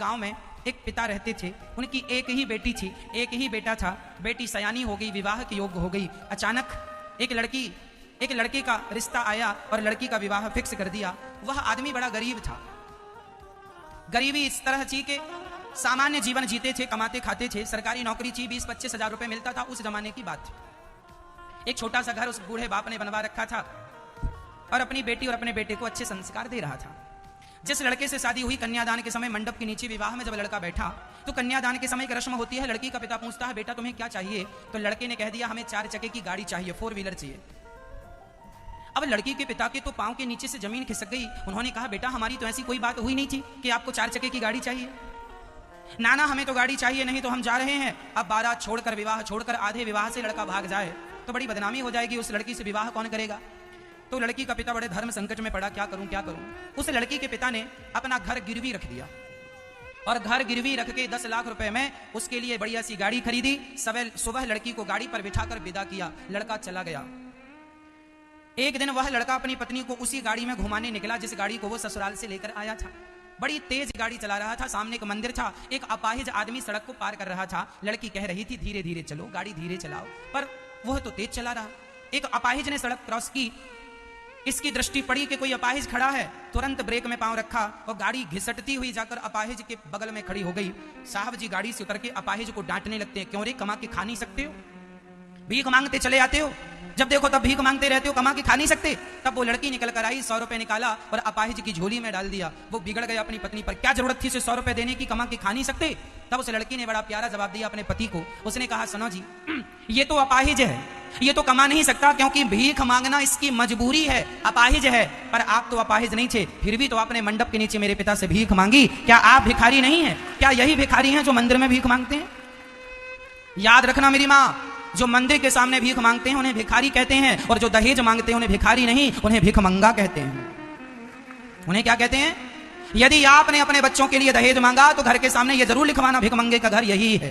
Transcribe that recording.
गांव में एक पिता रहते थे, उनकी एक ही बेटी थी, एक ही बेटा था। बेटी सयानी हो गई, विवाह के योग्य हो गई। अचानक एक लड़के का रिश्ता आया और लड़की का विवाह फिक्स कर दिया। वह आदमी बड़ा गरीब था, गरीबी इस तरह थी कि सामान्य जीवन जीते थे, कमाते खाते थे, सरकारी नौकरी थी, 20-25 हजार रुपए मिलता था, उस जमाने की बात थी। एक छोटा सा घर उस बूढ़े बाप ने बनवा रखा था और अपनी बेटी और अपने बेटे को अच्छे संस्कार दे रहा था। जिस लड़के से शादी हुई, कन्यादान के समय मंडप के नीचे विवाह में जब लड़का बैठा तो कन्यादान के समय एक रस्म होती है। लड़की का पिता पूछता है, बेटा तुम्हें क्या चाहिए? तो लड़के ने कह दिया, हमें 4 चक्के की गाड़ी चाहिए, 4 व्हीलर चाहिए। अब लड़की के पिता के तो पांव के नीचे से जमीन खिसक गई। उन्होंने कहा, बेटा हमारी तो ऐसी कोई बात हुई नहीं थी कि आपको 4 चक्के की गाड़ी चाहिए। नाना हमें तो गाड़ी चाहिए, नहीं तो हम जा रहे हैं। अब बारात छोड़कर, विवाह छोड़कर आधे विवाह से लड़का भाग जाए तो बड़ी बदनामी हो जाएगी, उस लड़की से विवाह कौन करेगा? तो लड़की का पिता बड़े धर्म संकट में पड़ा, क्या करूं क्या करूं। उस लड़की के पिता ने अपना घर गिरवी रख दिया और घर गिरवी रख के 10 लाख रुपए में उसके लिए बढ़िया सी गाड़ी खरीदी। सुबह लड़की को गाड़ी पर बिठाकर विदा किया, लड़का चला गया। एक दिन वह लड़का अपनी पत्नी को उसी गाड़ी में घुमाने निकला जिस गाड़ी को वो ससुराल से लेकर आया था। बड़ी तेज गाड़ी चला रहा था, सामने एक मंदिर था, एक अपाहिज आदमी सड़क को पार कर रहा था। लड़की कह रही थी, धीरे धीरे चलो, गाड़ी धीरे चलाओ, पर वह तो तेज चला रहा। एक अपाहिज ने सड़क क्रॉस की, इसकी दृष्टि पड़ी कि कोई अपाहिज खड़ा है, तुरंत ब्रेक में पांव रखा और गाड़ी घिसटती हुई जाकर अपाहिज के बगल में खड़ी हो गई। साहब जी गाड़ी से उतर के अपाहिज को डांटने लगते हैं, क्यों रे, कमा के खा नहीं सकते हो? भीख मांगते चले आते हो, जब देखो तब भीख मांगते रहते हो, कमा के खा नहीं सकते? तब वो लड़की निकल कर आई, 100 रुपए निकाला और अपाहिज की झोली में डाल दिया। वो बिगड़ गया अपनी पत्नी पर, क्या जरूरत थी इसे 100 रुपए देने की, कमा के खा नहीं सकते? तब उस लड़की ने बड़ा प्यारा जवाब दिया अपने पति को। उसने कहा, सुनो जी, ये तो अपाहिज है, ये तो कमा नहीं सकता क्योंकि भीख मांगना इसकी मजबूरी है, अपाहिज है। पर आप तो अपाहिज नहीं थे, फिर भी तो आपने मंडप के नीचे मेरे पिता से भीख मांगी। क्या आप भिखारी नहीं है? क्या यही भिखारी हैं जो मंदिर में भीख मांगते हैं? याद रखना मेरी माँ, जो मंदिर के सामने भीख मांगते हैं उन्हें भिखारी कहते हैं, और जो दहेज मांगते हैं उन्हें भिखारी नहीं, उन्हें भिखमंगा कहते हैं। उन्हें क्या कहते हैं? यदि आपने अपने बच्चों के लिए दहेज मांगा तो घर के सामने ये जरूर लिखवाना, भिखमंगे का घर यही है।